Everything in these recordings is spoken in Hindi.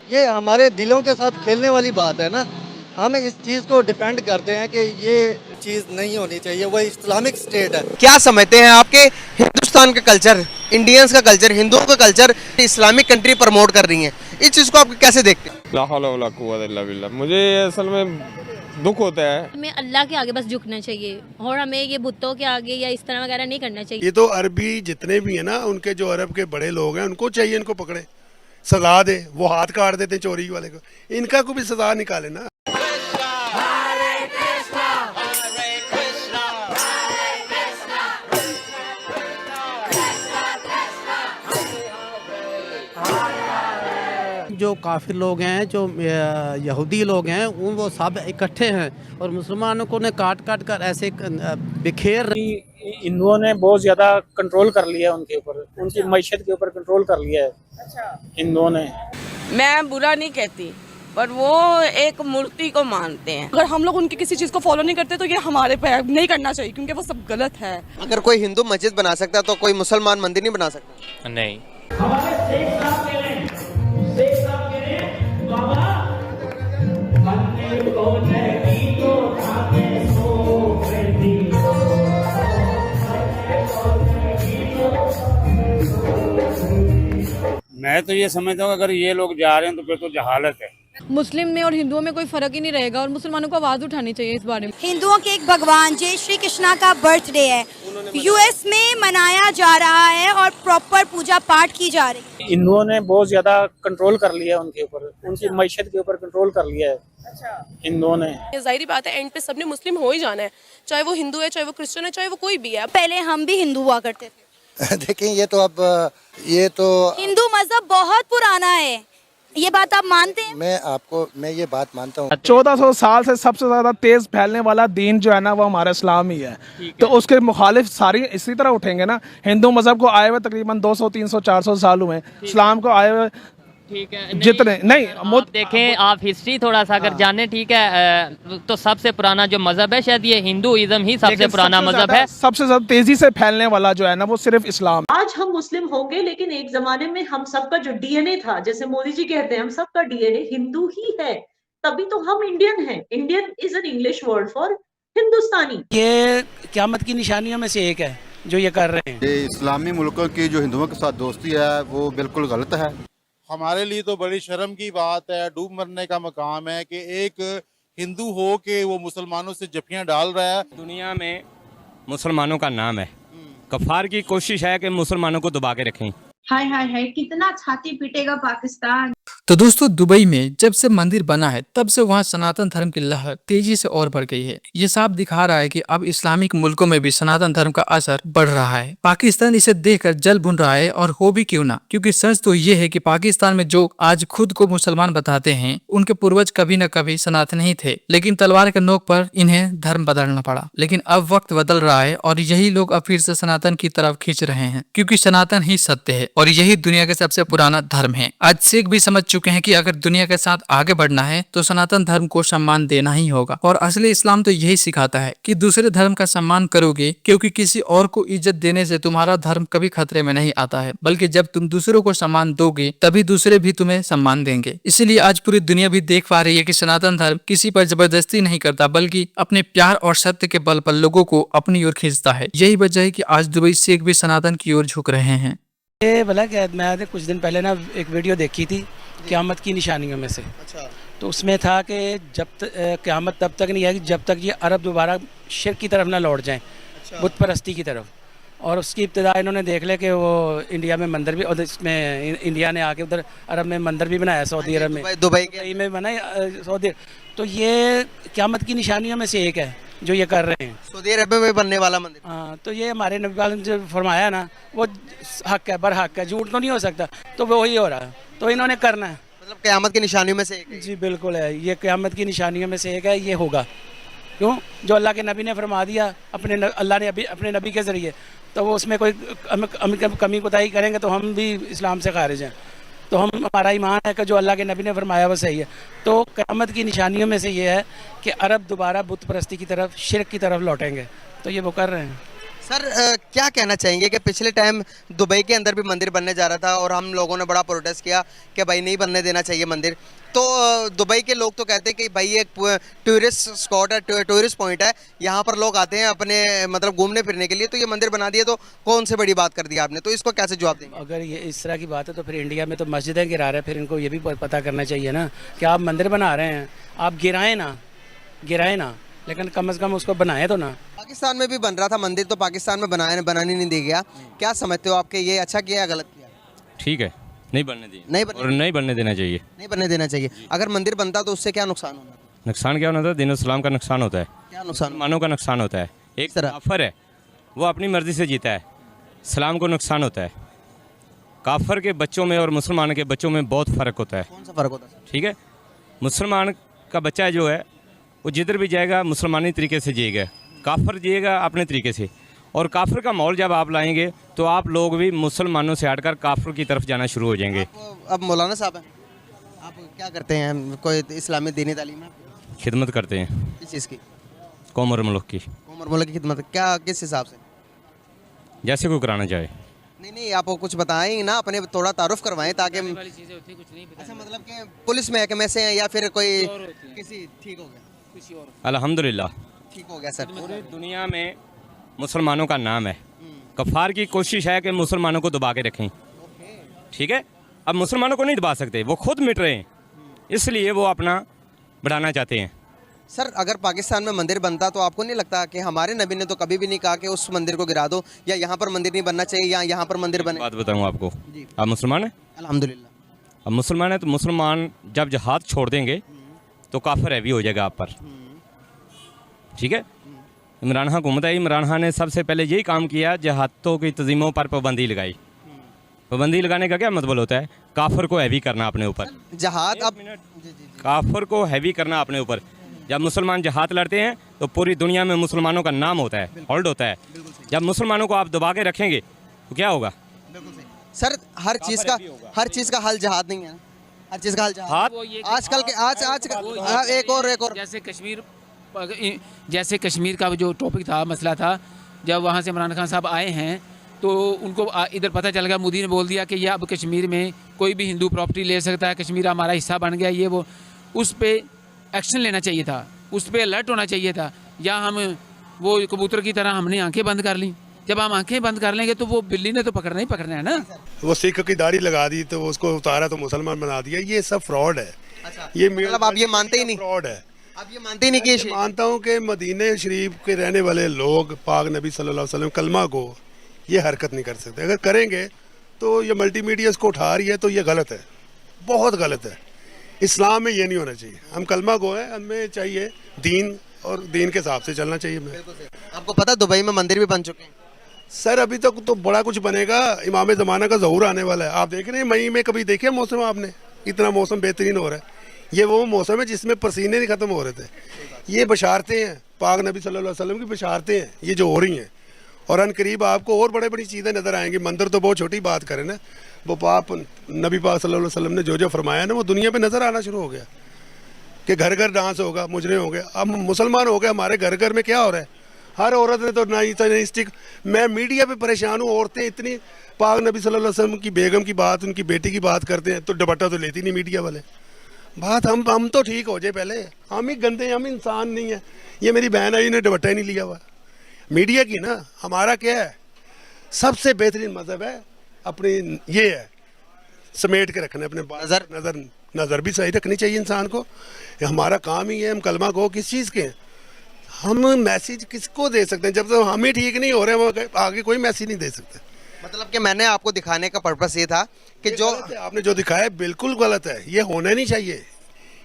ये हमारे दिलों के साथ खेलने वाली बात है ना। हम इस चीज़ को डिफेंड करते हैं कि ये चीज़ नहीं होनी चाहिए, वो इस्लामिक स्टेट है। क्या समझते हैं आपके हिंदुस्तान का कल्चर, इंडियंस का कल्चर, हिंदुओं का कल्चर इस्लामिक कंट्री प्रमोट कर रही हैं, इस चीज़ को आप कैसे देखते हैं? ला हौला वला कुव्वत इल्ला बिल्लाह। मुझे असल में दुख होता है। हमें अल्लाह के आगे बस झुकना चाहिए और हमें ये बुतों के आगे या इस तरह वगैरह नहीं करना चाहिए। ये तो अरबी जितने भी हैं ना, उनके जो अरब के बड़े लोग हैं, उनको चाहिए इनको पकड़े, सजा दे। वो हाथ काट देते हैं चोरी वाले को, इनका को भी सजा निकाले ना। जो काफिर लोग हैं, जो यहूदी लोग हैं, वो सब इकट्ठे हैं और मुसलमानों को ने काट काट कर ऐसे बिखेर। हिंदुओं ने बहुत ज्यादा कंट्रोल कर लिया है उनके ऊपर, उनकी मईशत के ऊपर कंट्रोल कर लिया है हिंदुओं ने। मैं बुरा नहीं कहती, पर वो एक मूर्ति को मानते हैं। अगर हम लोग उनकी किसी चीज को फॉलो नहीं करते तो ये हमारे पे नहीं करना चाहिए, क्योंकि वो सब गलत है। अगर कोई हिंदू मस्जिद बना सकता है तो कोई मुसलमान मंदिर नहीं बना सकता? नहीं। मैं तो ये समझता हूँ अगर ये लोग जा रहे हैं तो फिर तो जहालत है। मुस्लिम में और हिंदुओं में कोई फर्क ही नहीं रहेगा और मुसलमानों को आवाज उठानी चाहिए इस बारे में। हिंदुओं के एक भगवान जय श्री कृष्णा का बर्थडे है, यूएस में मनाया जा रहा है और प्रॉपर पूजा पाठ की जा रही है। हिंदुओं ने बहुत ज्यादा कंट्रोल कर लिया है उनके ऊपर, उनकी मईशत के ऊपर कंट्रोल कर लिया है हिंदुओं ने। ये जाहिर बात है, एंड पे सबने मुस्लिम हो ही जाना है, चाहे वो हिंदू है, चाहे वो क्रिश्चियन है, चाहे वो कोई भी है। पहले हम भी हिंदू हुआ करते थे। देखिए ये तो हिंदू मजहब बहुत पुराना है, ये बात आप मानते हैं? मैं ये बात मानता हूँ। 1400 साल से सबसे ज्यादा तेज फैलने वाला दीन जो है ना, वो हमारा इस्लाम ही है। तो उसके मुखालिफ सारी इसी तरह उठेंगे ना। हिंदू मजहब को आए हुए तकरीबन 200, 300, 400 साल हुए, इस्लाम को आए हुए ठीक है जितने नहीं आप देखें, आप हिस्ट्री थोड़ा सा अगर जाने, ठीक है, तो सबसे पुराना जो मजहब है शायद ये हिंदुइज्म ही सबसे पुराना मजहब है। सबसे ज्यादा तेजी से फैलने वाला जो है ना, वो सिर्फ इस्लाम। आज हम मुस्लिम होंगे, लेकिन एक जमाने में हम सबका जो डीएनए था, जैसे मोदी जी कहते हैं हम सबका डीएनए हिंदू ही है, तभी तो हम इंडियन हैं। Indian is an English word for Hindustani. ये क़यामत की निशानियों में से एक है जो ये कर रहे हैं। ये इस्लामी मुल्कों की जो हिंदुओं के साथ दोस्ती है वो बिल्कुल गलत है। हमारे लिए तो बड़ी शर्म की बात है, डूब मरने का मकाम है कि एक हिंदू हो के वो मुसलमानों से जफियां डाल रहा है। दुनिया में मुसलमानों का नाम है, कफार की कोशिश है कि मुसलमानों को दबा के रखें। हाय हाय हाय, कितना छाती पीटेगा पाकिस्तान। तो दोस्तों, दुबई में जब से मंदिर बना है तब से वहाँ सनातन धर्म की लहर तेजी से और बढ़ गई है। ये साफ दिखा रहा है कि अब इस्लामिक मुल्कों में भी सनातन धर्म का असर बढ़ रहा है। पाकिस्तान इसे देखकर जल भुन रहा है, और हो भी क्यों ना, क्योंकि सच तो ये है कि पाकिस्तान में जो आज खुद को मुसलमान बताते हैं, उनके पूर्वज कभी न कभी सनातन ही थे, लेकिन तलवार के नोक पर इन्हें धर्म बदलना पड़ा। लेकिन अब वक्त बदल रहा है और यही लोग अब फिर से सनातन की तरफ खींच रहे हैं, क्योंकि सनातन ही सत्य है और यही दुनिया का सबसे पुराना धर्म है। आज सिख भी समझ चुके हैं कि अगर दुनिया के साथ आगे बढ़ना है तो सनातन धर्म को सम्मान देना ही होगा। और असली इस्लाम तो यही सिखाता है कि दूसरे धर्म का सम्मान करोगे, क्योंकि किसी और को इज्जत देने से तुम्हारा धर्म कभी खतरे में नहीं आता है, बल्कि जब तुम दूसरों को सम्मान दोगे तभी दूसरे भी तुम्हें सम्मान देंगे। इसीलिए आज पूरी दुनिया भी देख पा रही है कि सनातन धर्म किसी पर जबरदस्ती नहीं करता, बल्कि अपने प्यार और सत्य के बल पर लोगों को अपनी ओर खींचता है। यही वजह है कि आज दुबई सिख भी सनातन की ओर झुक रहे हैं। ये भला क्या, मैं कुछ दिन पहले ना एक वीडियो देखी थी क़यामत की निशानियों में से। तो उसमें था कि जब क़यामत तब तक नहीं आएगी जब तक ये अरब दोबारा शिर्क की तरफ ना लौट जाएं, बुत परस्ती की तरफ। और उसकी इब्तिदा इन्होंने देख लिया कि वो इंडिया में मंदिर भी, और इसमें इंडिया ने आके उधर अरब में मंदिर भी बनाया, सऊदी अरब में, दुबई में बनाया सऊदी। तो ये क़यामत की निशानियों में से एक है जो ये कर रहे हैं, सऊदी अरब में बनने वाला मंदिर। हाँ, तो ये हमारे नबी पाक ने जो फरमाया ना, वो हक है, बरहक है, झूठ तो नहीं हो सकता। तो वो वही हो रहा है, तो इन्होंने करना है। मतलब क़यामत की निशानियों में से एक है। जी बिल्कुल है, ये क़यामत की निशानियों में से एक है, ये होगा। क्यों? जो अल्लाह के नबी ने फरमा दिया अल्लाह ने अपने नबी के ज़रिए, तो वो उसमें कोई कमी कोताही करेंगे तो हम भी इस्लाम से खारिज हैं। तो हमारा ईमान है कि जो अल्लाह के नबी ने फरमाया वो सही है। तो क़यामत की निशानियों में से ये है कि अरब दोबारा बुत परस्ती की तरफ, शिर्क की तरफ लौटेंगे। तो ये वो कर रहे हैं। सर क्या कहना चाहेंगे कि पिछले टाइम दुबई के अंदर भी मंदिर बनने जा रहा था और हम लोगों ने बड़ा प्रोटेस्ट किया कि भाई नहीं बनने देना चाहिए मंदिर, तो दुबई के लोग तो कहते हैं कि भाई एक टूरिस्ट स्पॉट है, टूरिस्ट पॉइंट है, यहाँ पर लोग आते हैं अपने मतलब घूमने फिरने के लिए, तो ये मंदिर बना दिया तो कौन से बड़ी बात कर दी आपने, तो इसको कैसे जवाब देंगे? अगर ये इस तरह की बात है तो फिर इंडिया में तो मस्जिदें गिरा रहे हैं, फिर इनको ये भी पता करना चाहिए ना कि आप मंदिर बना रहे हैं, आप गिराएं ना, लेकिन कम से कम उसको बनाए तो ना। पाकिस्तान में भी बन रहा था मंदिर, तो पाकिस्तान में बनाने नहीं दिया गया, क्या समझते हो आपके ये अच्छा किया या गलत किया? ठीक है, नहीं बनने देना चाहिए। नहीं बनने देना चाहिए। अगर मंदिर बनता तो उससे क्या नुकसान होना? नुकसान क्या होना था? दीन इस्लाम का नुकसान होता है। क्या नुकसान? मानों का नुकसान होता है। एक काफिर है, वो अपनी मर्जी से जीता है, इस्लाम को नुकसान होता है। काफिर के बच्चों में और मुसलमान के बच्चों में बहुत फ़र्क होता है। कौन सा फ़र्क होता है? ठीक है, मुसलमान का बच्चा जो है वो जिधर भी जाएगा मुसलमानी तरीके से जिएगा, काफिर जिएगा अपने तरीके से, और काफिर का माहौल जब आप लाएंगे तो आप लोग भी मुसलमानों से हटकर काफिर की तरफ जाना शुरू हो जाएंगे। अब मौलाना साहब हैं, आप क्या करते हैं? कोई इस्लामी दीनी तालीम है? खिदमत करते हैं। किस चीज़ की? कौम और मुल्क की। कौम और मुल्क की खिदमत, क्या किस हिसाब से? जैसे कोई कराना चाहे। नहीं, आप कुछ बताएं ना, अपने थोड़ा तारुफ करवाएं ताकि अच्छा मतलब कि पुलिस महकमे से हैं या फिर कोई किसी ठीक हो गया? अल्हम्दुलिल्लाह ठीक हो गया सर। पूरी दुनिया में मुसलमानों का नाम है। कफ़ार की कोशिश है कि मुसलमानों को दबा के रखें। ठीक है, अब मुसलमानों को नहीं दबा सकते, वो खुद मिट रहे हैं, इसलिए वो अपना बढ़ाना चाहते हैं। सर अगर पाकिस्तान में मंदिर बनता तो आपको नहीं लगता कि हमारे नबी ने तो कभी भी नहीं कहा कि उस मंदिर को गिरा दो या यहाँ पर मंदिर नहीं बनना चाहिए या यहाँ पर मंदिर बने? बात बताऊँ आपको, आप मुसलमान हैं? अल्हम्दुलिल्लाह। अब मुसलमान है तो मुसलमान जब जहाद छोड़ देंगे तो काफिर हैवी हो जाएगा आप पर। ठीक है, इमरान खान हुकूमत है, इमरान खान ने सबसे पहले यही काम किया, जहादों की तंजीमों पर पाबंदी लगाई। पाबंदी लगाने का क्या मतलब होता है? काफिर को हैवी करना अपने ऊपर। जहाद अब काफिर को हैवी करना अपने ऊपर। जब मुसलमान जहाद लड़ते हैं तो पूरी दुनिया में मुसलमानों का नाम होता है, होल्ड होता है। जब मुसलमानों को आप दबा के रखेंगे तो क्या होगा? सर हर चीज़ का हल जहाद नहीं है, हर चीज़ का हल जहाद आजकल के आज एक और जैसे कश्मीर का जो टॉपिक था, मसला था, जब वहाँ से इमरान खान साहब आए हैं तो उनको इधर पता चल गया, मोदी ने बोल दिया कि ये अब कश्मीर में कोई भी हिंदू प्रॉपर्टी ले सकता है, कश्मीर हमारा हिस्सा बन गया, ये वो। उस पर एक्शन लेना चाहिए था, उस पर अलर्ट होना चाहिए था, या हम वो कबूतर की तरह हमने आंखें बंद कर ली। जब हम आंखें बंद कर लेंगे तो वो बिल्ली ने तो पकड़ना ही पकड़ना है ना। वो सिख की दाढ़ी लगा दी तो उसको उतारा तो मुसलमान बना दिया, ये सब फ्रॉड है। अच्छा, ये मतलब आप ये मानते ही नहीं? फ्रॉड है। आप ये मानते ही नहीं कि मानता हूँ कि मदीने शरीफ के रहने वाले लोग पाक नबी सल्लल्लाहु अलैहि वसल्लम कलमा को ये हरकत नहीं कर सकते। अगर करेंगे तो ये मल्टीमीडिया इसको उठा रही है तो ये गलत है, बहुत गलत है। इस्लाम में ये नहीं होना चाहिए। हम कलमा को है, हमें चाहिए दीन और दीन के हिसाब से चलना चाहिए। आपको पता दुबई में मंदिर भी बन चुके हैं? सर अभी तक तो बड़ा कुछ बनेगा, इमाम ज़माना का ज़हूर आने वाला है। आप देख रहे हैं मई में कभी देखे मौसम आपने? इतना मौसम बेहतरीन हो रहा है। ये वो मौसम है जिसमें पसीने नहीं ख़त्म हो रहे थे। ये बशारतें हैं, पाक नबी सल्लल्लाहु अलैहि वसल्लम की बशारतें हैं ये जो हो रही हैं, और अनकरीब आपको और बड़ी चीज़ें नज़र आएंगी। मंदिर तो बहुत छोटी बात करें ना, वो पाक नबी पाक सल्लल्लाहु अलैहि वसल्लम ने जो फरमाया ना वो दुनिया पे नज़र आना शुरू हो गया कि घर घर डांस होगा, मुजरे होंगे। अब मुसलमान हो गए, हमारे घर घर में क्या हो रहा है? हर औरत ने तो नई स्टिक। मैं मीडिया पे परेशान हूँ, औरतें इतनी पाक नबी सल्लल्लाहु अलैहि वसल्लम की बेगम की बात, उनकी बेटी की बात करते हैं तो दुपट्टा तो लेती नहीं मीडिया वाले। बात हम तो ठीक हो जाए पहले, हम ही गंदे, हम इंसान नहीं है। ये मेरी बहन आई ने दुपट्टा ही नहीं लिया हुआ मीडिया की ना। हमारा क्या है, सबसे बेहतरीन मजहब है अपनी, ये है समेट के रखना अपने नज़र भी सही रखनी चाहिए इंसान को। हमारा काम ही है। हम कलमा को किस चीज़ के हैं, हम मैसेज किसको दे सकते हैं? जब तक हम ही ठीक नहीं हो रहे हैं आगे कोई मैसेज नहीं दे सकते। मतलब कि मैंने आपको दिखाने का पर्पस ये था कि जो आपने जो दिखाया बिल्कुल गलत है, ये होना नहीं चाहिए।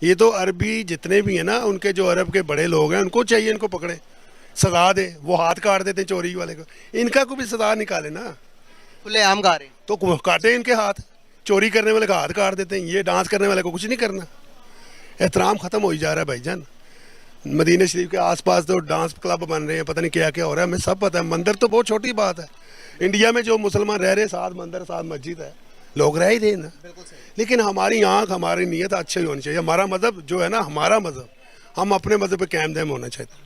ये तो अरबी जितने भी हैं ना, उनके जो अरब के बड़े लोग हैं उनको चाहिए इनको पकड़े, सजा दे। वो हाथ काट देते हैं चोरी वाले को, इनका को भी सजा निकाले ना। खुले आम गा रहे तो काटे इनके हाथ, चोरी करने वाले का हाथ काट देते हैं। ये डांस करने वाले को कुछ नहीं करना। एहतराम ख़त्म हो ही जा रहा है भाईजान। मदीना शरीफ के आसपास तो डांस क्लब बन रहे हैं, पता नहीं क्या क्या हो रहा है, हमें सब पता है। मंदिर तो बहुत छोटी बात है। इंडिया में जो मुसलमान रह रहे हैं, 7 मंदिर 7 मस्जिद है, लोग रह ही रहे ना। लेकिन हमारी आँख, हमारी नीयत अच्छी होनी चाहिए। हमारा मज़हब जो है ना, हमारा मज़हब, हम अपने मज़हब पे कायम दायम होना चाहिए।